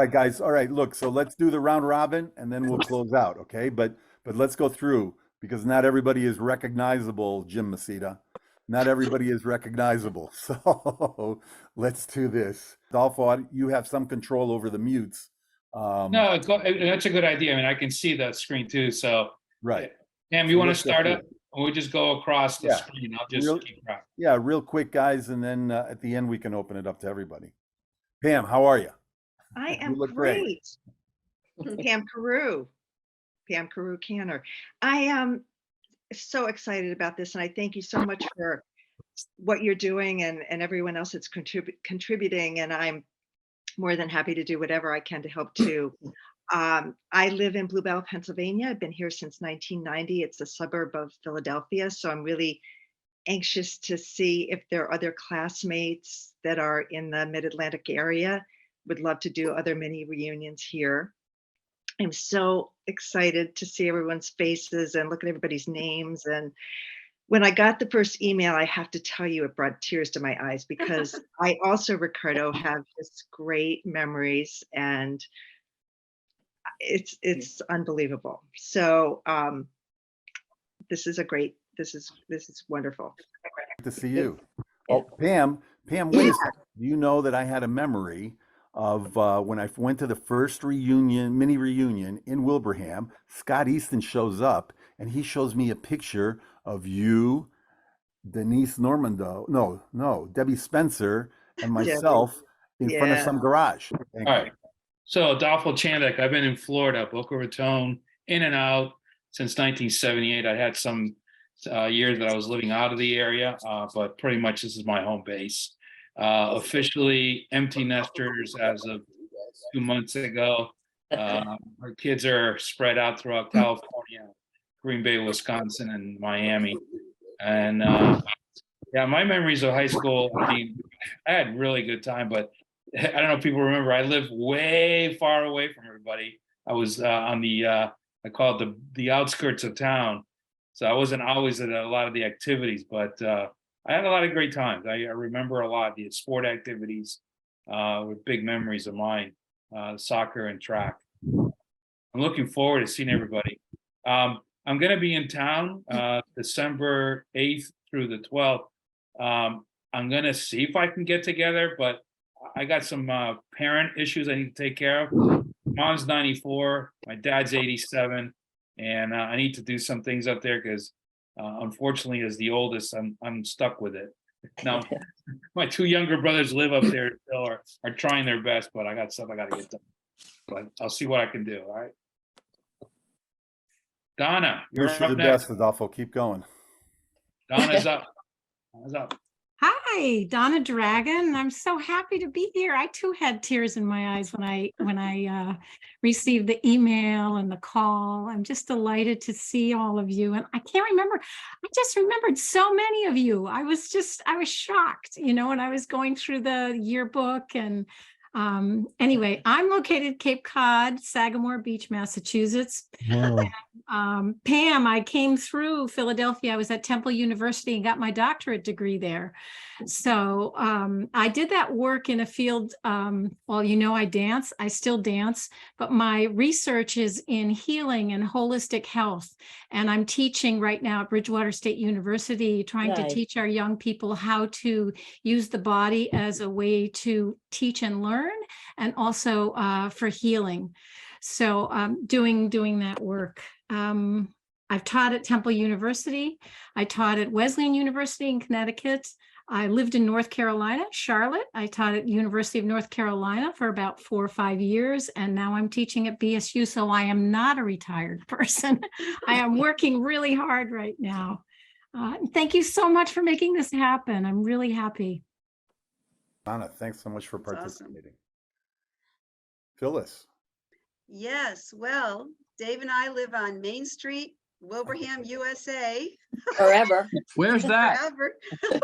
All right, guys. All right, look, so let's do the round robin and then we'll close out, okay? But let's go through because not everybody is recognizable, Jim Masita. Not everybody is recognizable. So let's do this. Adolfo, you have some control over the mutes. No, that's a good idea. I mean, I can see the screen too. So, Right. Pam, So you want to let's go start through up? it. Or we just go across the Yeah. screen? I'll just Real, keep track. yeah, real quick, guys, and then at the end we can open it up to everybody. Pam, how are you? I You am look great. Pam Carew Canner. I am so excited about this, and I thank you so much for what you're doing and everyone else that's contributing. And I'm more than happy to do whatever I can to help too. I live in Blue Bell, Pennsylvania. I've been here since 1990. It's a suburb of Philadelphia, so I'm really anxious to see if there are other classmates that are in the Mid-Atlantic area. Would love to do other mini reunions here. I'm so excited to see everyone's faces and look at everybody's names. And when I got the first email, I have to tell you, it brought tears to my eyes because I also, Ricardo, have just great memories, and it's unbelievable. So this is wonderful. Good to see you. Oh, Pam, wait a second. Do you know that I had a memory of when I went to the first mini reunion in Wilbraham? Scott Easton shows up and he shows me a picture of you, Denise Normando, no, Debbie Spencer, and myself in front of some garage. Thank All you. right. So, Adolfo Chandek, I've been in Florida, Boca Raton, in and out since 1978. I had some years that I was living out of the area, but pretty much this is my home base. Officially empty nesters as of 2 months ago. Our kids are spread out throughout California, Green Bay, Wisconsin, and Miami. And yeah, my memories of high school, I mean, I had a really good time, but I don't know if people remember, I lived way far away from everybody. I was on the, I call it the outskirts of town. So I wasn't always at a lot of the activities, but I had a lot of great times. I remember a lot of the sport activities were big memories of mine, soccer and track. I'm looking forward to seeing everybody. I'm going to be in town December 8th through the 12th. I'm going to see if I can get together, but I got some parent issues I need to take care of. Mom's 94, my dad's 87, and I need to do some things up there because unfortunately, as the oldest, I'm stuck with it. Now, my two younger brothers live up there still, are trying their best, but I got stuff I got to get done. But I'll see what I can do. All right. Donna, you're Wish you up the next. best, Adolfo. Keep going. Donna's up. Donna's up. Hi, Donna Dragon. I'm so happy to be here. I too had tears in my eyes when I received the email and the call. I'm just delighted to see all of you. And I can't remember, I just remembered so many of you. I was shocked, when I was going through the yearbook. And anyway, I'm located Cape Cod, Sagamore Beach, Massachusetts. Pam, I came through Philadelphia. I was at Temple University and got my doctorate degree there. So I did that work in a field. Well, I dance. I still dance, but my research is in healing and holistic health. And I'm teaching right now at Bridgewater State University, trying to teach our young people how to use the body as a way to teach and learn, and also for healing. So doing that work. I've taught at Temple University. I taught at Wesleyan University in Connecticut. I lived in North Carolina, Charlotte. I taught at University of North Carolina for about 4 or 5 years, and now I'm teaching at BSU, so I am not a retired person. I am working really hard right now. Thank you so much for making this happen. I'm really happy. Donna, thanks so much for participating. Phyllis. Yes, well, Dave and I live on Main Street, Wilbraham, USA. Forever. Where's that? Forever.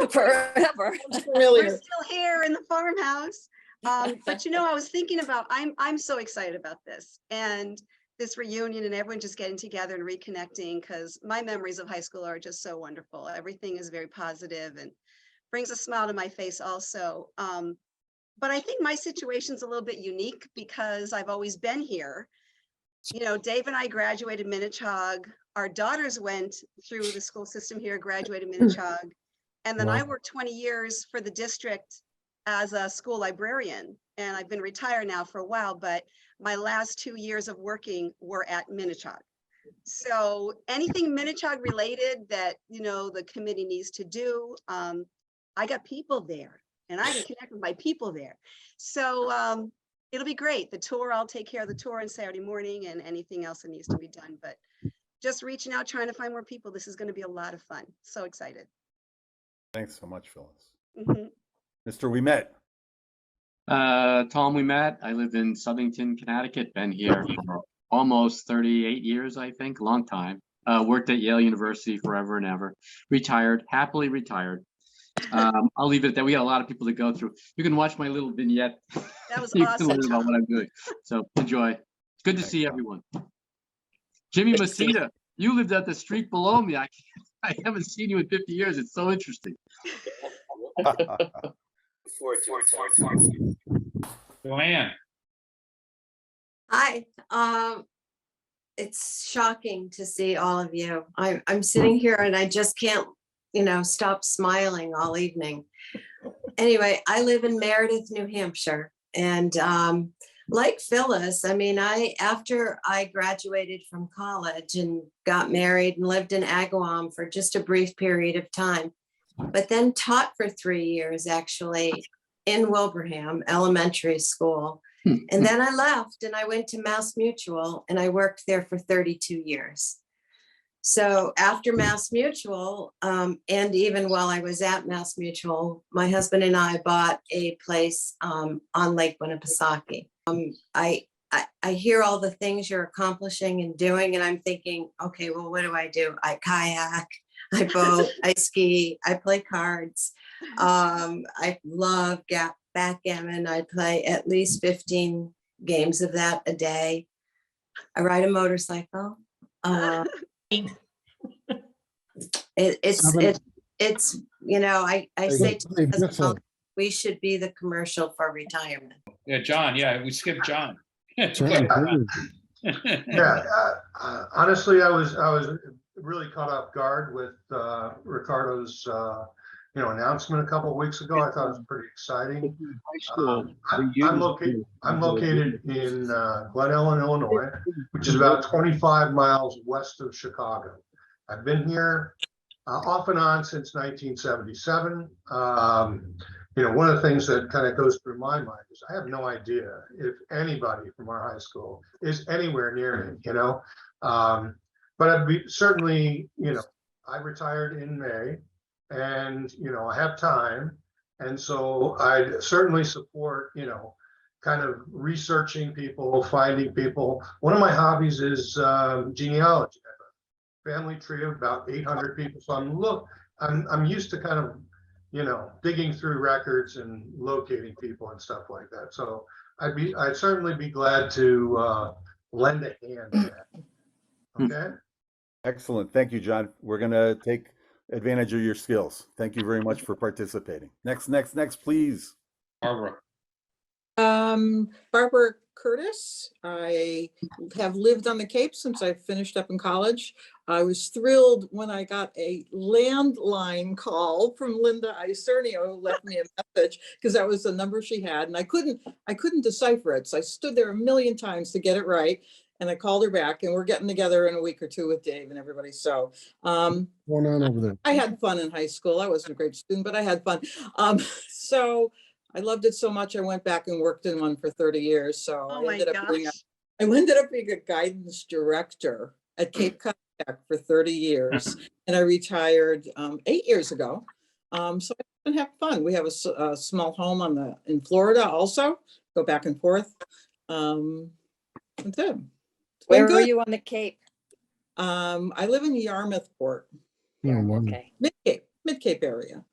Forever. We're still here in the farmhouse. But I was thinking about, I'm so excited about this and this reunion and everyone just getting together and reconnecting, because my memories of high school are just so wonderful. Everything is very positive and brings a smile to my face also. but I think my situation's a little bit unique because I've always been here. You know, Dave and I graduated Minnechaug. Our daughters went through the school system here, graduated Minnechaug. And then I Wow. worked 20 years for the district as a school librarian. And I've been retired now for a while, but my last 2 years of working were at Minnechaug. So anything Minnechaug related that, you know, the committee needs to do, I got people there and I can connect with my people there. So it'll be great. The tour, I'll take care of the tour on Saturday morning and anything else that needs to be done. But just reaching out, trying to find more people. This is going to be a lot of fun. So excited. Thanks so much, Phyllis. Mhm. Mr. We met. Tom, we met. I live in Southington, Connecticut. Been here for almost 38 years, I think, long time. Worked at Yale University forever and ever. Retired, happily retired. I'll leave it at that. We got a lot of people to go through. You can watch my little vignette. That was You awesome, can learn about Tom. what I'm doing. So enjoy. It's good to Thanks, see Tom. everyone. Jimmy Good to see you. Masita, you lived at the street below me. I haven't seen you in 50 years. It's so interesting. Joanne, Hi, it's shocking to see all of you. I'm sitting here and I just can't, stop smiling all evening. Anyway, I live in Meredith, New Hampshire, and like Phyllis, after I graduated from college and got married and lived in Agawam for just a brief period of time, but then taught for 3 years actually in Wilbraham Elementary School. And then I left and I went to Mass Mutual and I worked there for 32 years. So after Mass Mutual, and even while I was at Mass Mutual, my husband and I bought a place on Lake Winnipesaukee. I hear all the things you're accomplishing and doing, and I'm thinking, okay, well, what do? I kayak, I boat, I ski, I play cards. I love backgammon. I play at least 15 games of that a day. I ride a motorcycle. It's I say to my husband, we should be the commercial for retirement. yeah, John, yeah, we skipped John. Honestly, I was really caught off guard with Ricardo's announcement a couple of weeks ago. I thought it was pretty exciting. I'm located in Glen Ellen, Illinois, which is about 25 miles west of Chicago. I've been here off and on since 1977. One of the things that kind of goes through my mind is I have no idea if anybody from our high school is anywhere near me, but I'd be certainly, I retired in May and, I have time. And so I'd certainly support, kind of researching people, finding people. One of my hobbies is genealogy. I have a family tree of about 800 people. So I'm used to kind of, digging through records and locating people and stuff like that. So I'd certainly be glad to lend a hand to that. Okay. Excellent. Thank you, John. We're going to take advantage of your skills. Thank you very much for participating. Next, please. Barbara, Barbara Curtis. I have lived on the Cape since I finished up in college. I was thrilled when I got a landline call from Linda Isernio, who left me a message because that was the number she had, and I couldn't decipher it. So I stood there a million times to get it right, and I called her back, and we're getting together in a week or two with Dave and everybody. So Going on over there. I had fun in high school. I wasn't a great student, but I had fun. So I loved it so much. I went back and worked in one for 30 years. So Oh my gosh. I ended up being a guidance director at Cape Cod Tech for 30 years. And I retired 8 years ago. So I've been having fun. We have a small home in Florida also. Go back and forth. That's it. Where were you on the Cape? I live in Yarmouthport, Okay. Mid-Cape area.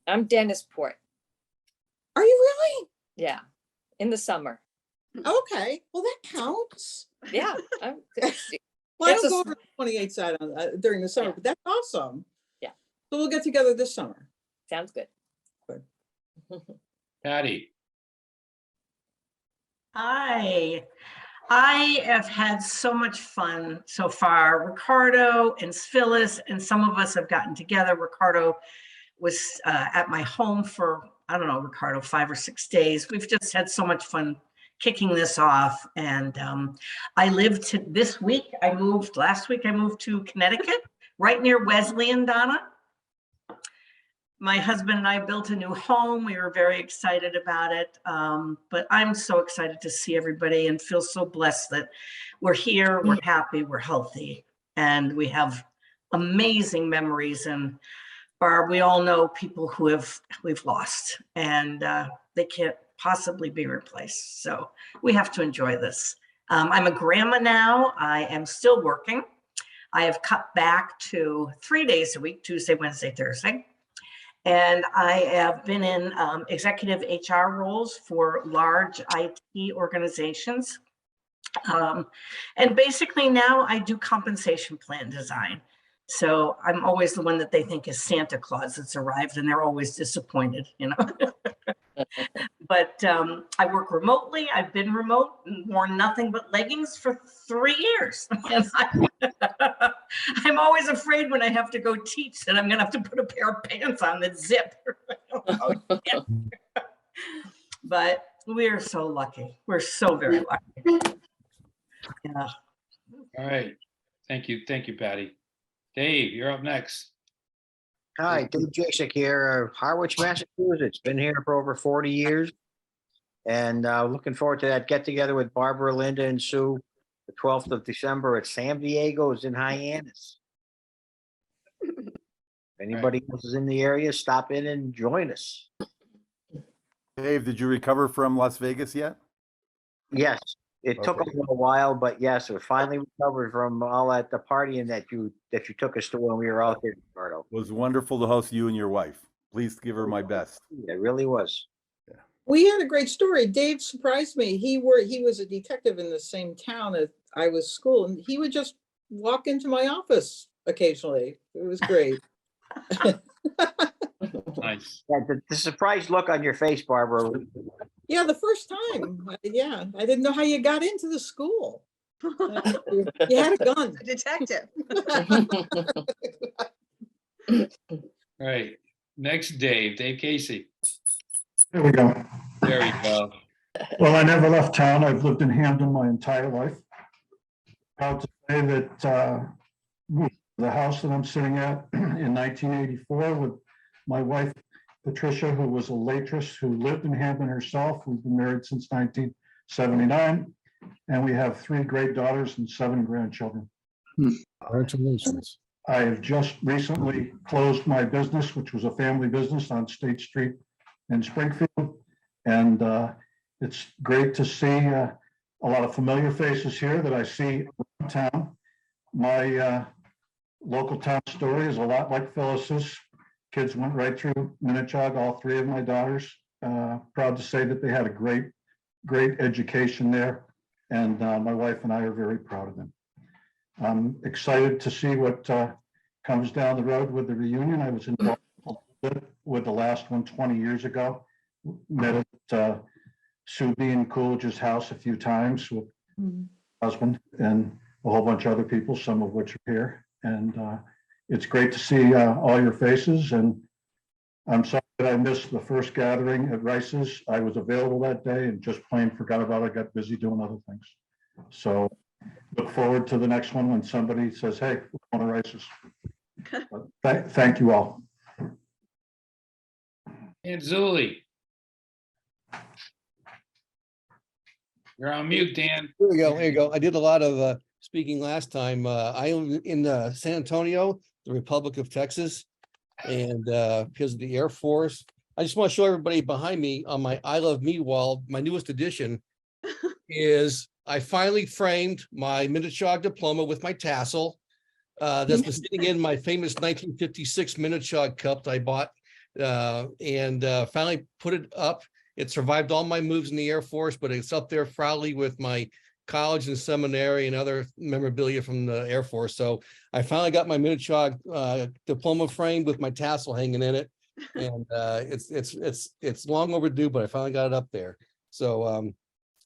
I'm Dennisport. Are you really? Yeah. In the summer. Okay. Well, that counts. Yeah. Well, It's I a don't go over the 28 side during the summer, Yeah. but that's awesome. Yeah. So we'll get together this summer. Sounds good. Good. Patty. Hi, I have had so much fun so far. Ricardo and Phyllis and some of us have gotten together. Ricardo was at my home for, I don't know, Ricardo, 5 or 6 days. We've just had so much fun kicking this off. And I lived to this week. Last week I moved to Connecticut, right near Wesleyan, Donna. My husband and I built a new home. We were very excited about it. But I'm so excited to see everybody and feel so blessed that we're here, we're happy, we're healthy, and we have amazing memories. And Barb, we all know people who we've lost, and they can't possibly be replaced. So we have to enjoy this. I'm a grandma now. I am still working. I have cut back to 3 days a week, Tuesday, Wednesday, Thursday. And I have been in executive HR roles for large IT organizations. And basically now I do compensation plan design. So I'm always the one that they think is Santa Claus that's arrived, and they're always disappointed, you know. But I work remotely. I've been remote and worn nothing but leggings for 3 years. And I'm always afraid when I have to go teach that I'm going to have to put a pair of pants on that zip. But we're so lucky. We're so very lucky. Yeah. All right. Thank you, Patty. Dave, you're up next. Hi, Dave Jasek here, Harwich, Massachusetts. Been here for over 40 years. And looking forward to that get together with Barbara, Linda, and Sue, the 12th of December at San Diego's in Hyannis. If anybody else is in the area, stop in and join us. Dave, did you recover from Las Vegas yet? Yes, it took a little while, but yes, we finally recovered from all that the partying that you took us to when we were out there, Ricardo. It was wonderful to host you and your wife. Please give her my best. It really was. We had a great story. Dave surprised me. He was a detective in the same town as I was school, and he would just walk into my office occasionally. It was great. Nice. Yeah, the surprised look on your face, Barbara. Yeah, the first time. Yeah, I didn't know how you got into the school. You had a gun. A detective. All right. Next, Dave Casey. There we go. There we go. Well, I never left town. I've lived in Hamden my entire life. Proud to say that the house that I'm sitting at in 1984 with my wife, Patricia, who was a waitress who lived in Hamden herself. We've been married since 1979, and we have 3 great daughters and 7 grandchildren. Congratulations. I have just recently closed my business, which was a family business on State Street in Springfield. And it's great to see a lot of familiar faces here that I see around town. My local town story is a lot like Phyllis's. Kids went right through Minnechaug, all 3 of my daughters. Proud to say that they had a great education there. And my wife and I are very proud of them. I'm excited to see what comes down the road with the reunion. I was involved with the last one 20 years ago. Met at Sue B. and Coolidge's house a few times with husband and a whole bunch of other people, some of which are here. And it's great to see all your faces. And I'm sorry that I missed the first gathering at Rice's. I was available that day and just plain forgot about it. I got busy doing other things. So look forward to the next one when somebody says, hey, we're going to Rice's. Thank you all. And Zuli. You're on mute, Dan. There you go. I did a lot of speaking last time. I am in San Antonio, the Republic of Texas, and because of the Air Force. I just want to show everybody behind me on my I Love Me wall, my newest addition is I finally framed my Minnechaug diploma with my tassel. That's been sitting in my famous 1956 Minnechaug cup that I bought and finally put it up. It survived all my moves in the Air Force, but it's up there proudly with my college and seminary and other memorabilia from the Air Force. So I finally got my Minnechaug diploma framed with my tassel hanging in it. And it's long overdue, but I finally got it up there. So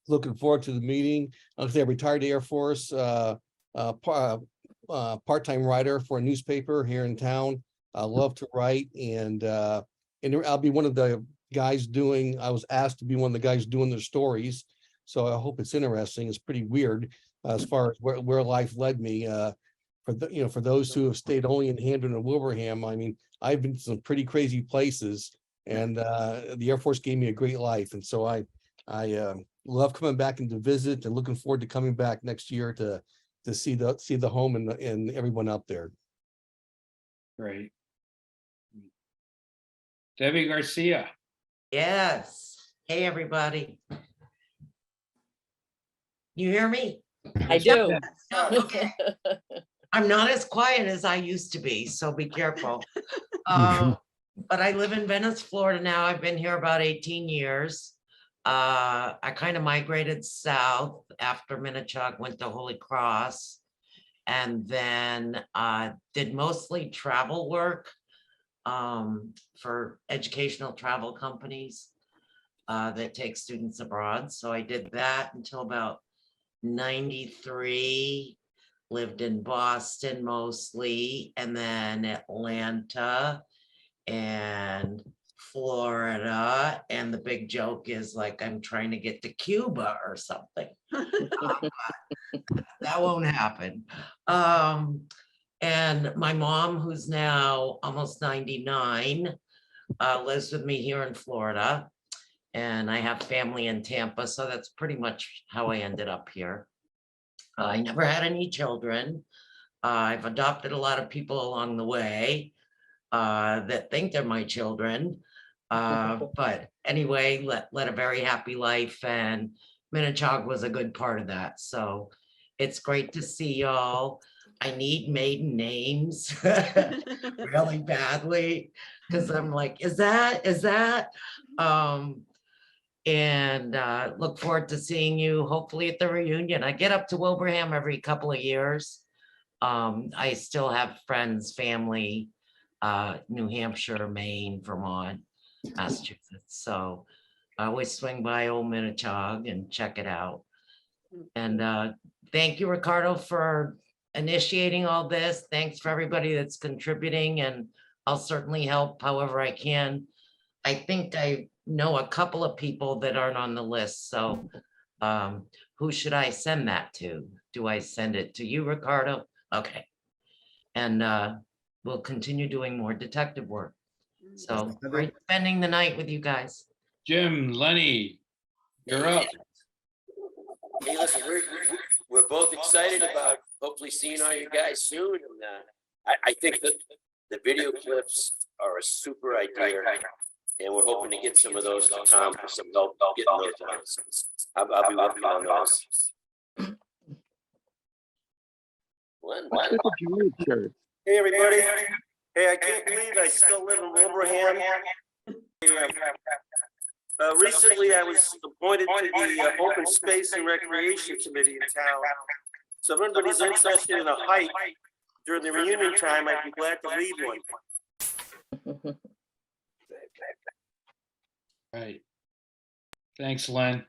looking forward to the meeting. Like I say, I retired the Air Force, part-time writer for a newspaper here in town. I love to write, and I'll be one of the guys doing. I was asked to be one of the guys doing the stories, so I hope it's interesting. It's pretty weird as far as where life led me. For those who have stayed only in Hamden and Wilbraham, I mean, I've been to some pretty crazy places, and the Air Force gave me a great life, and so I love coming back and to visit, and looking forward to coming back next year to see the home and everyone out there. Great. Debbie Garcia. Yes. Hey, everybody. You hear me? I do. Okay. I'm not as quiet as I used to be, so be careful. But I live in Venice, Florida now. I've been here about 18 years. I kind of migrated south after Minnechaug went to Holy Cross, and then did mostly travel work for educational travel companies that take students abroad. So I did that until about 93, lived in Boston mostly, and then Atlanta and Florida. And the big joke is like, I'm trying to get to Cuba or something. That won't happen. And my mom, who's now almost 99, lives with me here in Florida. And I have family in Tampa, so that's pretty much how I ended up here. I never had any children. I've adopted a lot of people along the way that think they're my children. But anyway, led a very happy life, and Minnechaug was a good part of that. So it's great to see y'all. I need maiden names really badly, because I'm like, is that? And look forward to seeing you hopefully at the reunion. I get up to Wilbraham every couple of years. I still have friends, family, New Hampshire, Maine, Vermont, Massachusetts. So I always swing by old Minnechaug and check it out. And thank you, Ricardo, for initiating all this. Thanks for everybody that's contributing, and I'll certainly help however I can. I think I know a couple of people that aren't on the list. So who should I send that to? Do I send it to you, Ricardo? Okay. And we'll continue doing more detective work. So great spending the night with you guys. Jim, Lenny, you're up. Hey, listen, we're both excited about hopefully seeing all you guys soon. And I think that the video clips are a super idea. And we're hoping to get some of those to Tom for some help getting those out. I'll be working on those. Hey, everybody. Hey, I can't believe I still live in Wilbraham. Recently, I was appointed to the Open Space and Recreation Committee in town. So if anybody's interested in a hike during the reunion time, I'd be glad to lead one. Right. Thanks, Len.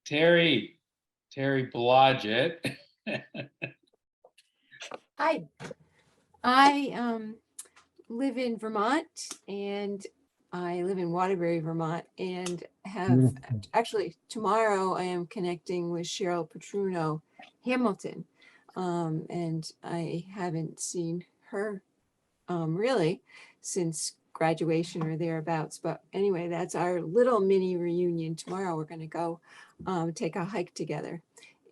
Terry Blodgett. Hi, I live in Vermont, and I live in Waterbury, Vermont, and have actually tomorrow I am connecting with Cheryl Petruno Hamilton, and I haven't seen her really since graduation or thereabouts. But anyway, that's our little mini reunion tomorrow. We're going to go take a hike together,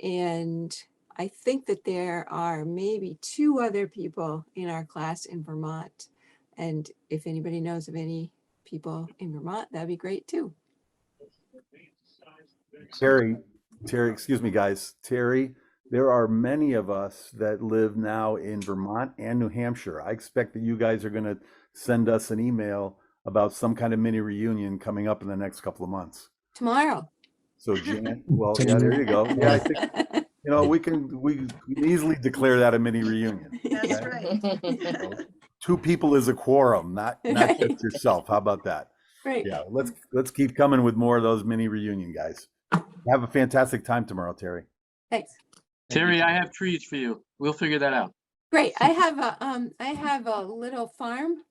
and I think that there are maybe 2 other people in our class in Vermont. And if anybody knows of any people in Vermont, that'd be great too. Terry, excuse me, guys. Terry, there are many of us that live now in Vermont and New Hampshire. I expect that you guys are going to send us an email about some kind of mini reunion coming up in the next couple of months. Tomorrow. So Jan, well, yeah, there you go. Yeah, I think, we can easily declare that a mini reunion. That's right. 2 people is a quorum, not just yourself. How about that? Right. Yeah, let's keep coming with more of those mini reunion guys. Have a fantastic time tomorrow, Terry. Thanks. Terry, I have trees for you. We'll figure that out. Great. I have a little farm,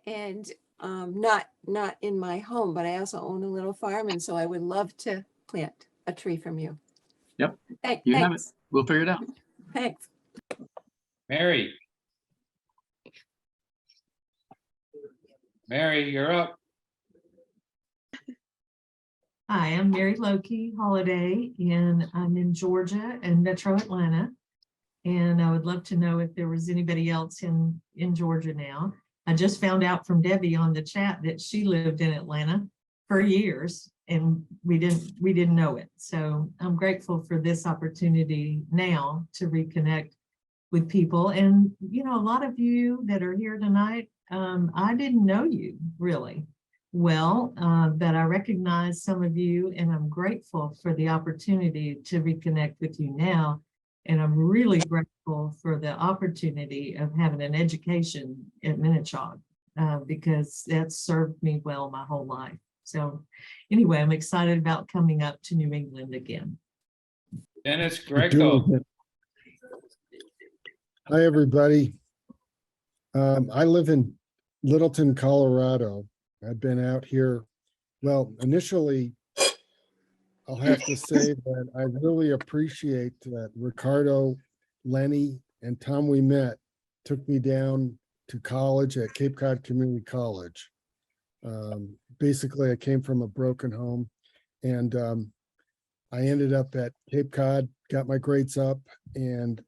and not in my home, but I also own a little farm, and so I would love to plant a tree from you. Yep, you have it. Thanks. We'll figure it out. Thanks. Mary. Mary, you're up. Hi, I'm Mary Loki Holiday, and I'm in Georgia and Metro Atlanta. And I would love to know if there was anybody else in Georgia now. I just found out from Debbie on the chat that she lived in Atlanta for years, and we didn't know it. So I'm grateful for this opportunity now to reconnect with people. And a lot of you that are here tonight, I didn't know you really well, but I recognize some of you, and I'm grateful for the opportunity to reconnect with you now. And I'm really grateful for the opportunity of having an education at Minnechaug, because that's served me well my whole life. So anyway, I'm excited about coming up to New England again. Dennis Greco. Hi, everybody. I live in Littleton, Colorado. I've been out here. Well, initially, I'll have to say that I really appreciate that Ricardo, Lenny, and Tom we met took me down to college at Cape Cod Community College. Basically, I came from a broken home, and I ended up at Cape Cod, got my grades up, and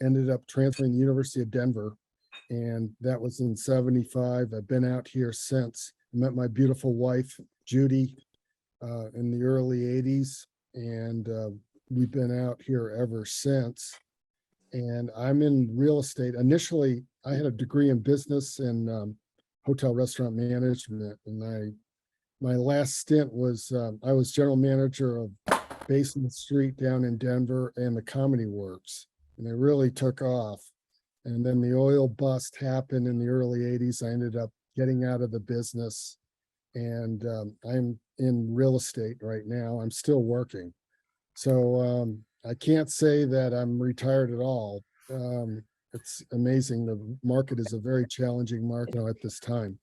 ended up transferring to the University of Denver. And that was in '75. I've been out here since. I met my beautiful wife, Judy, in the early '80s, and we've been out here ever since. And I'm in real estate. Initially, I had a degree in business and hotel restaurant management, and my last stint was I was general manager of Basin Street down in Denver and the Comedy Works, and they really took off. And then the oil bust happened in the early '80s. I ended up getting out of the business, and I'm in real estate right now. I'm still working. So I can't say that I'm retired at all. It's amazing. The market is a very challenging market at this time.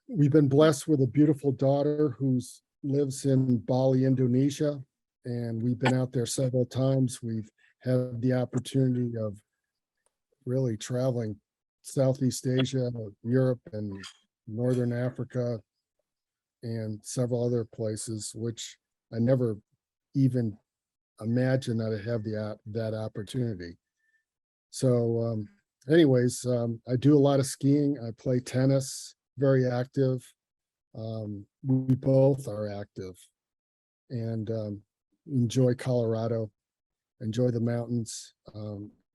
We've been blessed with a beautiful daughter who lives in Bali, Indonesia, and we've been out there several times. We've had the opportunity of really traveling Southeast Asia, Europe, and Northern Africa, and several other places, which I never even imagined that I'd have that opportunity. So anyways, I do a lot of skiing. I play tennis, very active. We both are active, and enjoy Colorado, enjoy the mountains,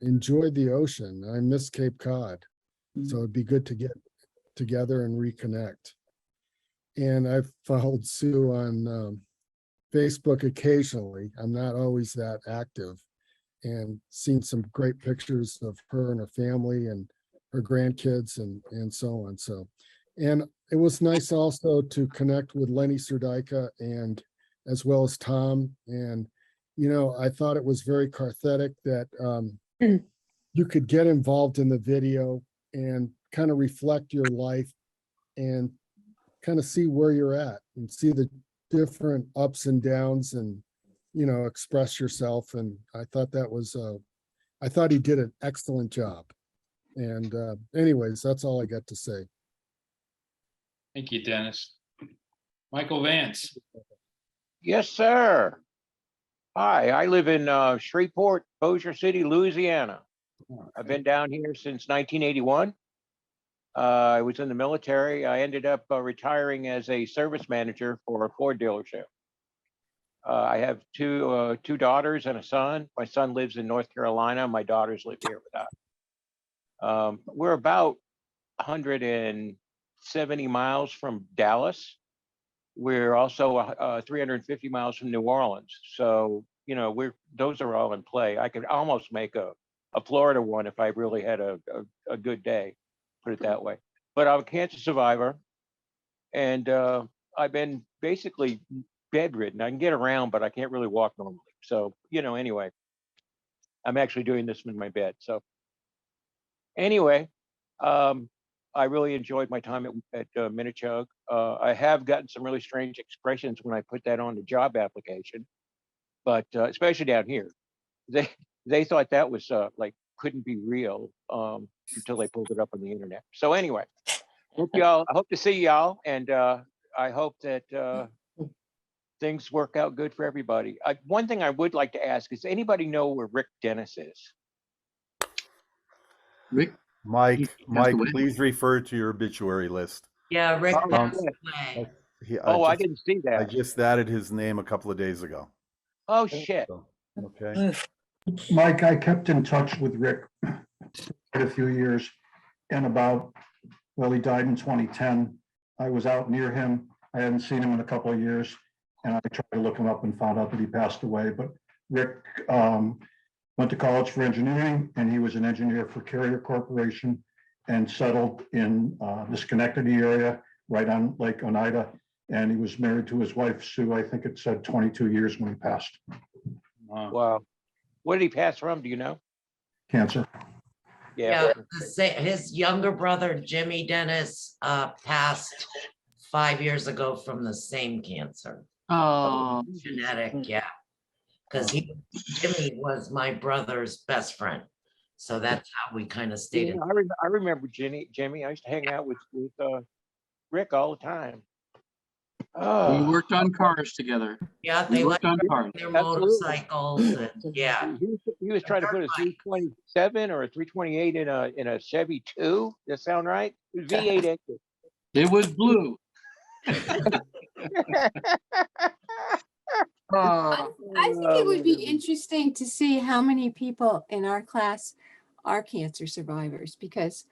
enjoy the ocean. I miss Cape Cod. So it'd be good to get together and reconnect. And I've followed Sue on Facebook occasionally. I'm not always that active, and seen some great pictures of her and her family and her grandkids and so on. So, and it was nice also to connect with Lenny Serdica and as well as Tom. And, I thought it was very cathartic that you could get involved in the video and kind of reflect your life and kind of see where you're at and see the different ups and downs and, express yourself. And I thought that was, I thought he did an excellent job. And anyways, that's all I got to say. Thank you, Dennis. Michael Vance. Yes, sir. Hi, I live in Shreveport, Bossier City, Louisiana. I've been down here since 1981. I was in the military. I ended up retiring as a service manager for a Ford dealership. I have two daughters and a son. My son lives in North Carolina. My daughters live here with us. We're about 170 miles from Dallas. We're also 350 miles from New Orleans. So, those are all in play. I could almost make a a Florida one if I really had a good day, put it that way. But I'm a cancer survivor, and I've been basically bedridden. I can get around, but I can't really walk normally. So, anyway, I'm actually doing this in my bed. So anyway, I really enjoyed my time at Minnechaug. I have gotten some really strange expressions when I put that on the job application, but especially down here, they thought that was like couldn't be real until they pulled it up on the internet. So anyway, I hope to see y'all, and I hope that things work out good for everybody. One thing I would like to ask is, anybody know where Rick Dennis is? Rick? Mike, passed away? please refer to your obituary list. Yeah, Rick Oh, passed yeah. away. I didn't see I that. just added his name a couple of days ago. Oh, shit. So, okay. Mike, I kept in touch with Rick quite a few years, and he died in 2010. I was out near him. I hadn't seen him in a couple of years, and I tried to look him up and found out that he passed away. But Rick went to college for engineering, and he was an engineer for Carrier Corporation, and settled in the Schenectady area, right on Lake Oneida. And he was married to his wife, Sue. I think it said 22 years when he passed. Wow. What did he pass from? Do you know? Cancer. Yeah. His younger brother, Jimmy Dennis, passed 5 years ago from the same cancer. Oh, Genetic, yeah. Because Jimmy was my brother's best friend. So that's how we kind of stayed in. I remember Jimmy. I used to hang out with Rick all the time. we worked on cars together. Yeah, We they worked like on cars. their motorcycles and yeah. He was trying to put a 327 or a 328 in a Chevy 2. Does that sound right? V8 engine. It was blue. I think it would be interesting to see how many people in our class are cancer survivors, because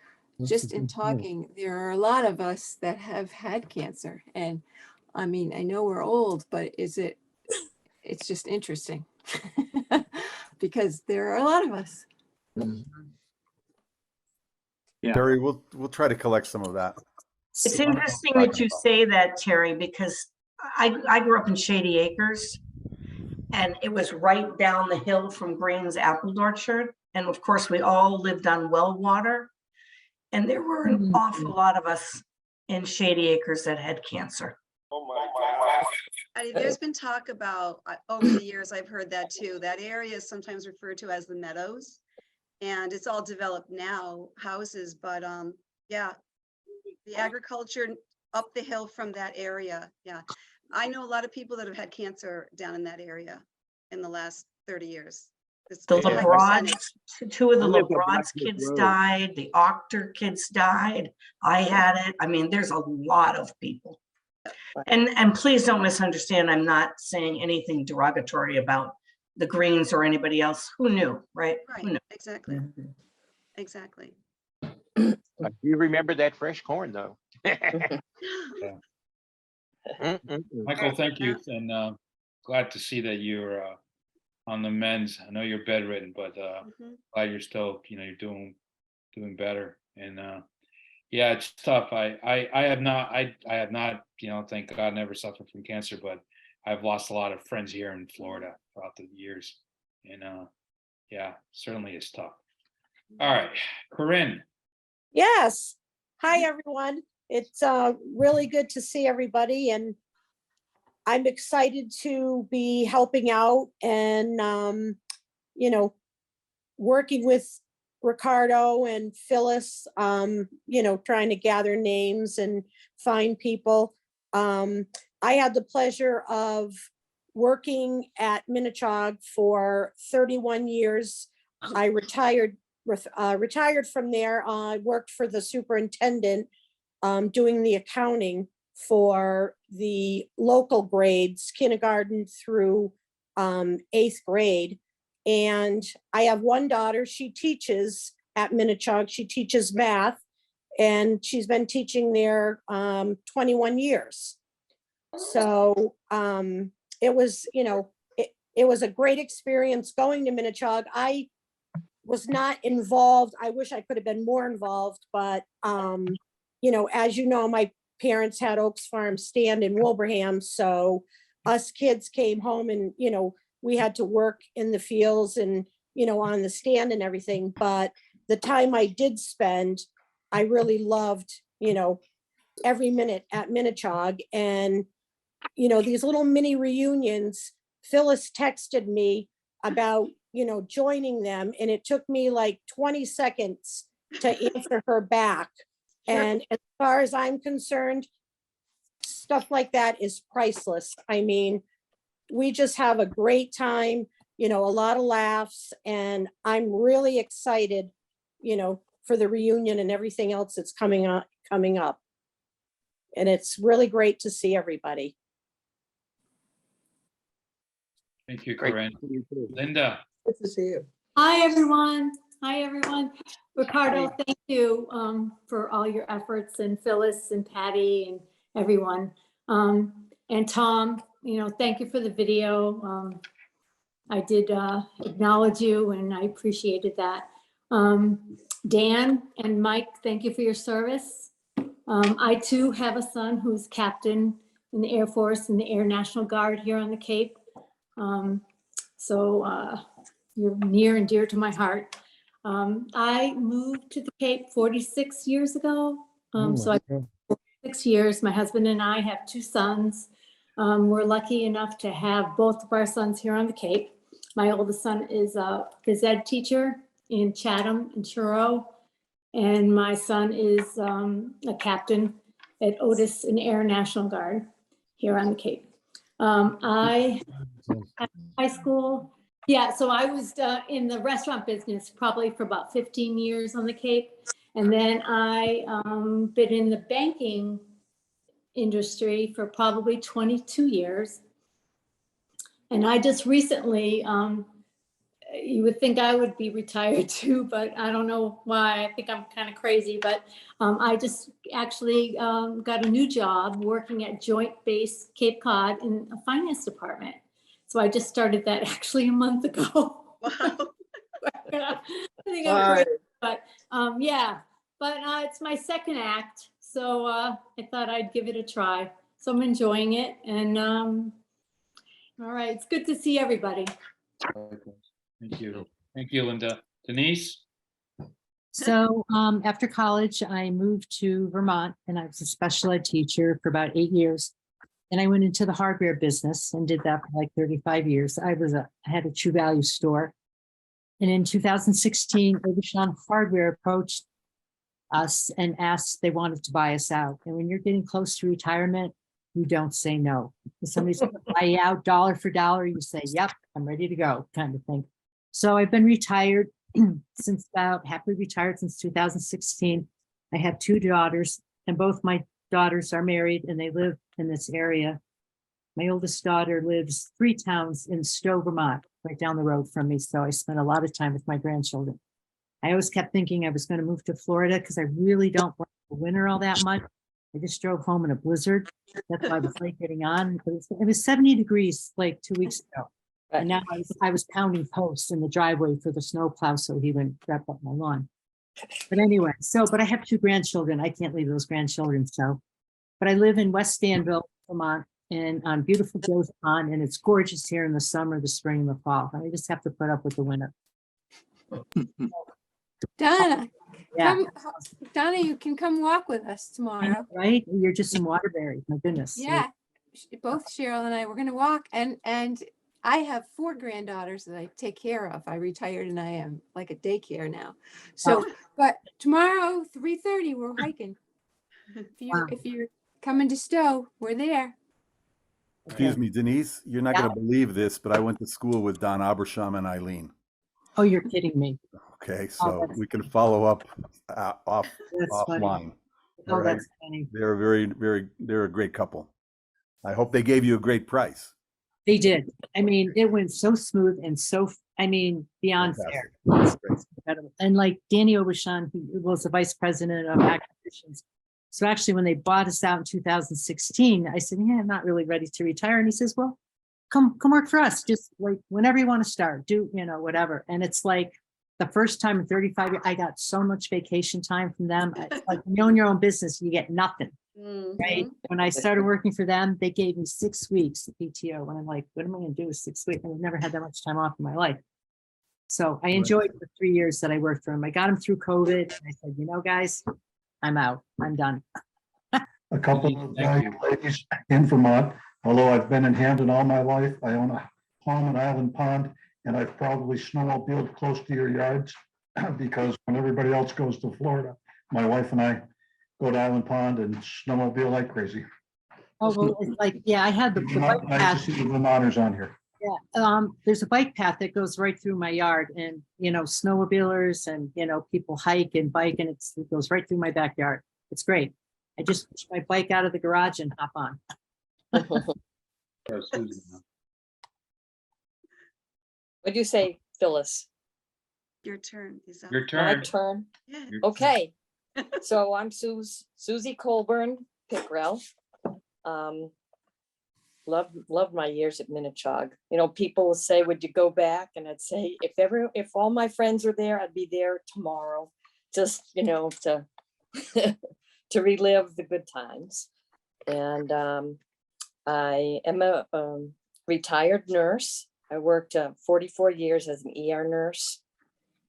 just in talking, there are a lot of us that have had cancer. And I mean, I know we're old, but it's just interesting because there are a lot of us. Yeah. Terry, we'll try to collect some of that. It's interesting that you say that, Terry, because I grew up in Shady Acres, and it was right down the hill from Green's apple orchard. And of course, we all lived on well water. And there were an awful lot of us in Shady Acres that had cancer. Oh my God. There's been talk about, over the years, I've heard that too. That area is sometimes referred to as the Meadows. And it's all developed now, houses, but yeah, the agriculture up the hill from that area. Yeah. I know a lot of people that have had cancer down in that area in the last 30 years. The It's a high LeBrons, percentage. two of the I lived on LeBrons Blackbird kids Road. died, the Octor kids died. I had it. I mean, there's a lot of people. And please don't misunderstand. I'm not saying anything derogatory about the Greens or anybody else. Who knew, right? Who Right, knew? exactly. Exactly. Do you remember that fresh corn though? Michael, thank you, and glad to see that you're on the mends. I know you're bedridden, but glad you're still, you're doing better. And yeah, it's tough. I have not, thank God, never suffered from cancer, but I've lost a lot of friends here in Florida throughout the years, and yeah, certainly it's tough. All right, Corinne. Yes. Hi, everyone. It's really good to see everybody, and I'm excited to be helping out and, working with Ricardo and Phyllis, trying to gather names and find people. I had the pleasure of working at Minnechaug for 31 years. I retired from there. I worked for the superintendent, doing the accounting for the local grades, kindergarten through 8th grade. And I have one daughter. She teaches at Minnechaug. She teaches math, and she's been teaching there 21 years. So it was, it was a great experience going to Minnechaug. was not involved. I wish I could have been more involved, but, you know, as you know, my parents had Oaks Farm stand in Wilbraham, so us kids came home and, you know, we had to work in the fields and, you know, on the stand and everything, but the time I did spend, I really loved, you know, every minute at Minnechaug. And, you know, these little mini reunions, Phyllis texted me about, you know, joining them, and it took me like 20 seconds to answer her back. And as far as I'm concerned, stuff like that is priceless. I mean, we just have a great time, you know, a lot of laughs, and I'm really excited, you know, for the reunion and everything else that's coming up. And it's really great to see everybody. Thank you, Corinne. Linda. Good to see you. Hi, everyone. Hi, everyone. Ricardo, thank you for all your efforts, and Phyllis and Patty and everyone. And Tom, you know, thank you for the video. I did acknowledge you, and I appreciated that. Dan and Mike, thank you for your service. I too have a son who's captain in the Air Force and the Air National Guard here on the Cape. So you're near and dear to my heart. I moved to the Cape 46 years ago. So I 6 years. My husband and I have 2 sons. We're lucky enough to have both of our sons here on the Cape. My oldest son is a phys ed teacher in Chatham and Truro, and my son is a captain at Otis in Air National Guard here on the Cape. I at high school, yeah, so I was in the restaurant business probably for about 15 years on the Cape, and then I been in the banking industry for probably 22 years. And I just recently, you would think I would be retired too, but I don't know why. I think I'm kind of crazy, but I just actually got a new job working at Joint Base Cape Cod in a finance department. So I just started that actually a month ago. Wow. I think I'm crazy, but yeah, but it's my second act. So I thought I'd give it a try. So I'm enjoying it. And all right, it's good to see everybody. Thank you. Thank you, Linda. Denise? So after college, I moved to Vermont, and I was a special ed teacher for about 8 years. And I went into the hardware business and did that for like 35 years. I had a True Value store. And in 2016, Overshawn Hardware approached us and asked, they wanted to buy us out. And when you're getting close to retirement, you don't say no. If somebody's going to buy you out dollar for dollar, you say, yep, I'm ready to go, kind of thing. So I've been retired happily retired since 2016. I have 2 daughters, and both my daughters are married and they live in this area. My oldest daughter lives 3 towns in Stowe, Vermont, right down the road from me. So I spent a lot of time with my grandchildren. I always kept thinking I was going to move to Florida because I really don't like the winter all that much. I just drove home in a blizzard. That's why I was late getting on. It was 70 degrees like 2 weeks ago. And now I was pounding posts in the driveway for the snowplow so he wouldn't wrap up my lawn. But anyway, but I have 2 grandchildren. I can't leave those grandchildren. But I live in West Danville, Vermont, and on beautiful Joe's Pond, and it's gorgeous here in the summer, the spring, and the fall. I just have to put up with the winter. Donna, Yeah. Donna, you can come walk with us tomorrow. Right? You're just in Waterbury. My goodness. Yeah, both Cheryl and I, we're gonna walk, and I have 4 granddaughters that I take care of. I retired and I am like a daycare now. So, but tomorrow, 3:30, we're hiking. If you're coming to Stowe, we're there. Excuse me, Denise, you're not going to believe this, but I went to school with Don Abersham and Eileen. Oh, you're kidding me. Okay, so we can follow up offline. Oh, that's funny. They're a great couple. I hope they gave you a great price. They did. I mean, it went so smooth and beyond fair. It's incredible. And like Danny Obashan, who was the vice president of acquisitions. So actually, when they bought us out in 2016, I said, yeah, I'm not really ready to retire. And he says, well, come work for us. Just like whenever you want to start, do, whatever. And it's like, the first time in 35 years, I got so much vacation time from them. It's like, you own your own business, you get nothing, right? Mhm. When I started working for them, they gave me 6 weeks of PTO. And I'm like, what am I gonna do with 6 weeks? I've never had that much time off in my life. So I enjoyed the 3 years that I worked for them. I got them through COVID. And I said, you know, guys, I'm out. I'm done. A couple of valued ladies in Vermont, although I've been in Hamden all my life, I own a home in Island Pond, and I've probably snowmobiled close to your yards because when everybody else goes to Florida, my wife and I go to Island Pond and snowmobile like crazy. Oh, well, it's like, yeah, I had the bike Nice path. to see the Vermonters on here. Yeah, there's a bike path that goes right through my yard, and you know, snowmobilers and you know, people hike and bike, and it goes right through my backyard. It's great. I just push my bike out of the garage and hop on. What'd you say, Phyllis? Your turn. Is that? Your My turn. turn? Yeah. Okay, so I'm Susie Colburn Pickrell. Loved my years at Minnechaug. You know, people will say, would you go back? And I'd say, if all my friends are there, I'd be there tomorrow. Just, you know, to to relive the good times. And I am a retired nurse. I worked 44 years as an ER nurse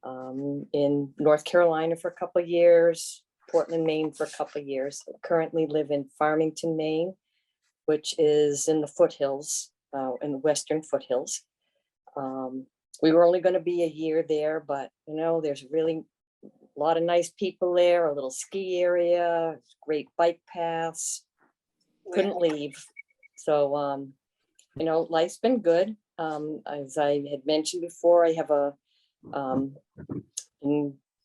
in North Carolina for a couple of years, Portland, Maine for a couple of years. I currently live in Farmington, Maine, which is in the foothills, in the western foothills. We were only going to be a year there, but you know, there's really a lot of nice people there, a little ski area, great bike paths. Couldn't leave. So, you know, life's been good. As I had mentioned before, I have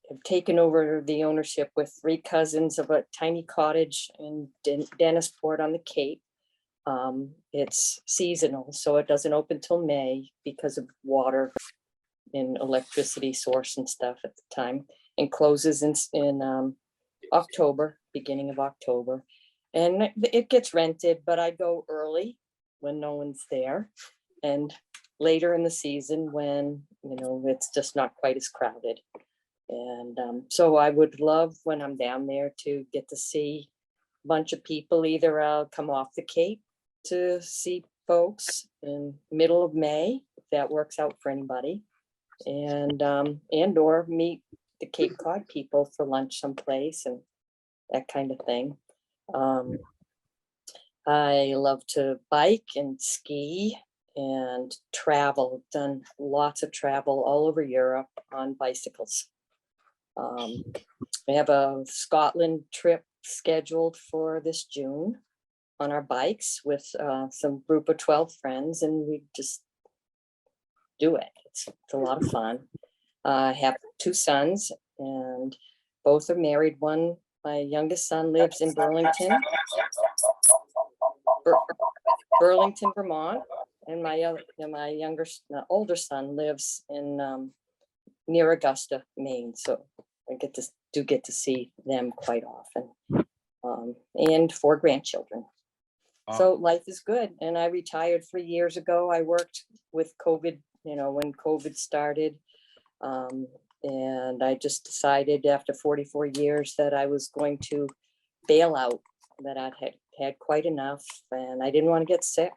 have taken over the ownership with 3 cousins of a tiny cottage in Dennisport on the Cape. It's seasonal, so it doesn't open till May because of water and electricity source and stuff at the time, and closes in October, beginning of October. And it gets rented, but I go early when no one's there, and later in the season when, you know, it's just not quite as crowded. And so I would love when I'm down there to get to see a bunch of people. Either I'll come off the Cape to see folks in middle of May, if that works out for anybody, and or meet the Cape Cod people for lunch someplace and that kind of thing. I love to bike and ski and travel. Done lots of travel all over Europe on bicycles. We have a Scotland trip scheduled for this June on our bikes with some group of 12 friends, and we just do it. It's a lot of fun. I have 2 sons, and both are married. My youngest son lives in Burlington, Vermont, and my older son lives in near Augusta, Maine. So I get to see them quite often, and 4 grandchildren. So life is good. And I retired 3 years ago. I worked with COVID, you know, when COVID started. And I just decided after 44 years that I was going to bail out, that I had quite enough, and I didn't want to get sick.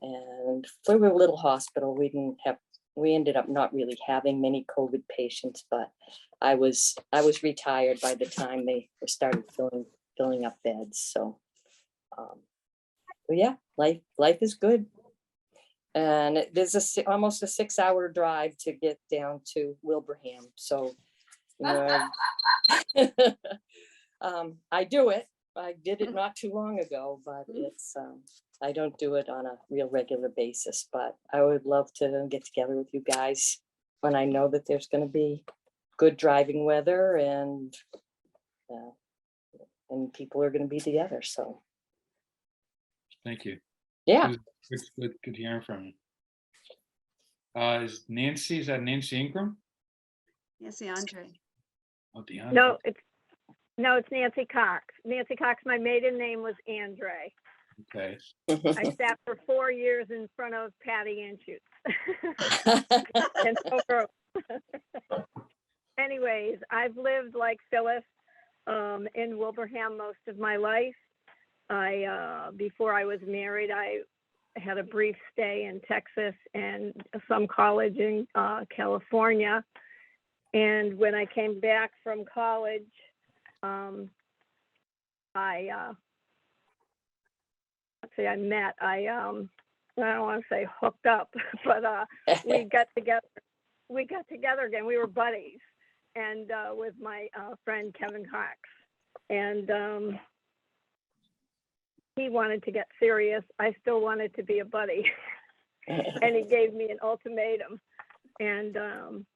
And we were a little hospital. We ended up not really having many COVID patients, but I was retired by the time they started filling up beds. So, but yeah, life is good. And there's almost a 6-hour drive to get down to Wilbraham. So, you know, I do it. I did it not too long ago, but it's I don't do it on a real regular basis. But I would love to get together with you guys when I know that there's going to be good driving weather and people are going to be together. So, Thank you. Yeah. Good hearing from you. Is that Nancy Ingram? Yes, Andre. Oh, DeAndre. No, it's Nancy Cox. Nancy Cox, my maiden name was Andre. Okay. I sat for 4 years in front of Patty Anschutz. And Anyways, I've lived like Phyllis in Wilbraham most of my life. Before I was married, I had a brief stay in Texas and some college in California. And when I came back from college, I don't want to say hooked up, but we got together again. We were buddies, and with my friend Kevin Cox, and he wanted to get serious. I still wanted to be a buddy, and he gave me an ultimatum, and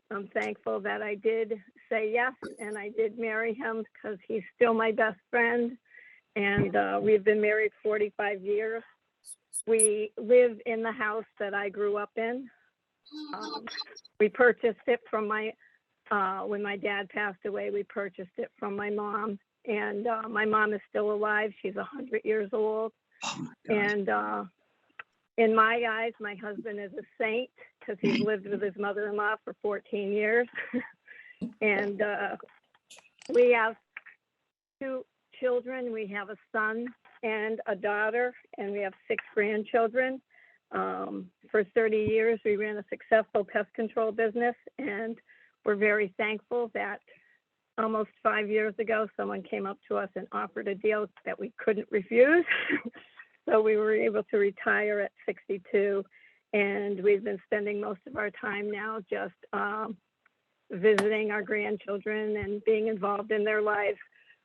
I'm thankful that I did say yes, and I did marry him because he's still my best friend, and we've been married 45 years. We live in the house that I grew up in. We purchased it from when my dad passed away, we purchased it from my mom. And my mom is still alive. She's 100 years old. And in my eyes, my husband is a saint because he's lived with his mother-in-law for 14 years. And we have 2 children. We have a son and a daughter, and we have 6 grandchildren. For 30 years, we ran a successful pest control business, and we're very thankful that almost 5 years ago, someone came up to us and offered a deal that we couldn't refuse. So we were able to retire at 62, and we've been spending most of our time now just visiting our grandchildren and being involved in their lives.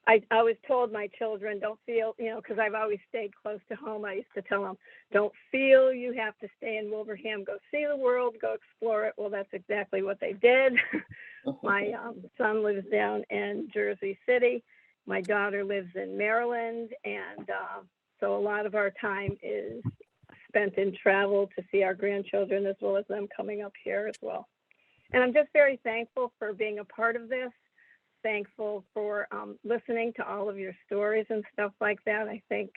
I always told my children, don't feel, because I've always stayed close to home. I used to tell them, don't feel you have to stay in Wilbraham. Go see the world, go explore it. Well, that's exactly what they did. My son lives down in Jersey City. My daughter lives in Maryland. And so a lot of our time is spent in travel to see our grandchildren, as well as them coming up here as well. And I'm just very thankful for being a part of this. Thankful for listening to all of your stories and stuff like that. I think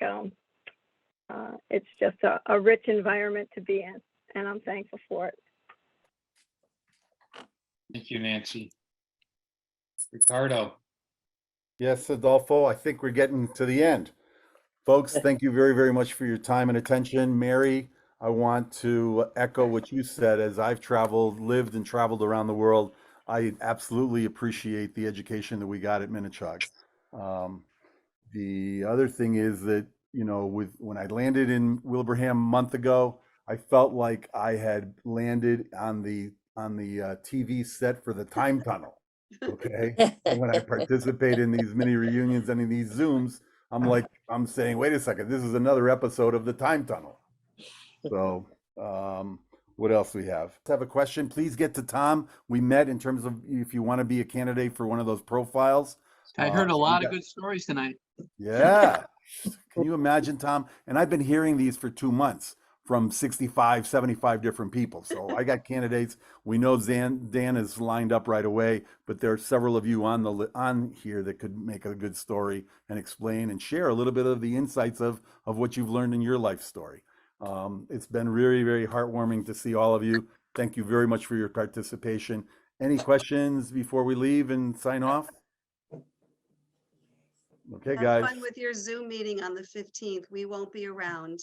it's just a rich environment to be in, and I'm thankful for it. Thank you, Nancy. Ricardo. Yes, Adolfo, I think we're getting to the end. Folks, thank you very, very much for your time and attention. Mary, I want to echo what you said. As I've lived and traveled around the world, I absolutely appreciate the education that we got at Minnechaug. The other thing is that, when I landed in Wilbraham a month ago, I felt like I had landed on the TV set for the Time Tunnel. Okay. And when I participate in these mini reunions and in these Zooms, I'm saying, wait a second, this is another episode of the Time Tunnel. So, what else we have? If you have a question, please get to Tom. We met in terms of if you want to be a candidate for one of those profiles. I heard a lot of good stories tonight. Yeah. Can you imagine, Tom? And I've been hearing these for 2 months from 65, 75 different people. So I got candidates. We know Dan is lined up right away, but there are several of you on here that could make a good story and explain and share a little bit of the insights of what you've learned in your life story. It's been really, very heartwarming to see all of you. Thank you very much for your participation. Any questions before we leave and sign off? Okay, guys. Have fun with your Zoom meeting on the 15th. We won't be around.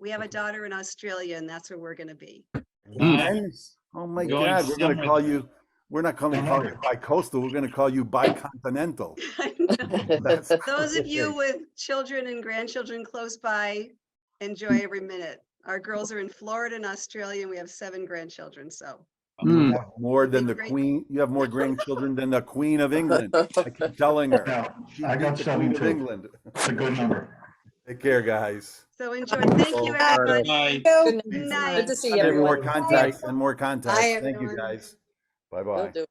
We have a daughter in Australia, and that's where we're going to be. Nice. Oh my God, we're going to call you. We're not going to call you bi-coastal. We're going to call you bi-continental. Those of you with children and grandchildren close by, enjoy every minute. Our girls are in Florida and Australia, and we have 7 grandchildren. So you have more than the Queen. You have more grandchildren than the Queen of England. I keep telling her. I got the 7 Queen of too. England. It's a good number. Take care, guys. So enjoy. Thank you, everybody. Good night. Good to see And more everyone. contacts and more contacts. Bye, Thank you, everyone. guys. Bye-bye. Will do.